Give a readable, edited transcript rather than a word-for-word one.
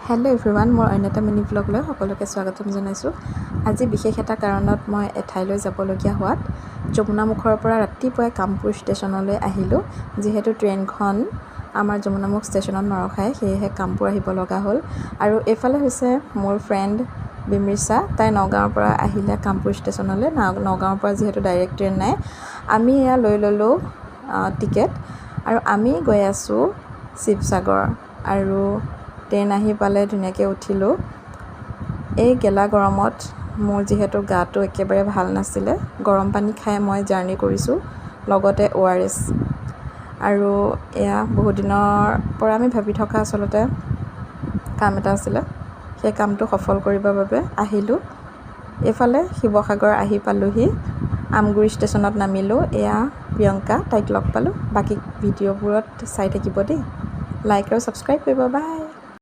Hello' everyone, মোৰ অন্য এটা মিনি ব্লগলৈ সকলোকে স্বাগতম জনাইছোঁ। আজি বিশেষ এটা কাৰণত মই এঠাইলৈ যাবলগীয়া হোৱাত যমুনামুখৰ পৰা ৰাতিপুৱাই কামপুৰ ষ্টেচনলৈ আহিলোঁ। যিহেতু ট্ৰেইনখন আমাৰ যমুনামুখ ষ্টেচনত নৰখায়, সেয়েহে কামপুৰ আহিব লগা হ'ল। আৰু এইফালে হৈছে মোৰ ফ্ৰেণ্ড বিমৃশা, তাই নগাঁৱৰ পৰা আহিলে কামপুৰ ষ্টেচনলৈ। নগাঁৱৰ পৰা যিহেতু ডাইৰেক্ট ট্ৰেইন নাই, আমি এয়া লৈ ল'লোঁ টিকেট আৰু আমি গৈ আছোঁ শিৱসাগৰ। আৰু ট্ৰেইন আহি পালে ধুনীয়াকৈ উঠিলোঁ। এই গেলা গৰমত মোৰ যিহেতু গাটো একেবাৰে ভাল নাছিলে, গৰম পানী খাই মই জাৰ্ণি কৰিছোঁ, লগতে ORS। আৰু এয়া বহুত দিনৰ পৰা আমি ভাবি থকা আচলতে কাম এটা আছিলে, সেই কামটো সফল কৰিবৰ বাবে আহিলোঁ। এইফালে শিৱসাগৰ আহি পালোঁহি, আমগুৰি ষ্টেচনত নামিলোঁ। এয়া প্ৰিয়ংকা, তাইক লগ পালোঁ। বাকী ভিডিঅ'বোৰত চাই থাকিব দেই, লাইক আৰু ছাবস্ক্ৰাইব কৰিব। বাই।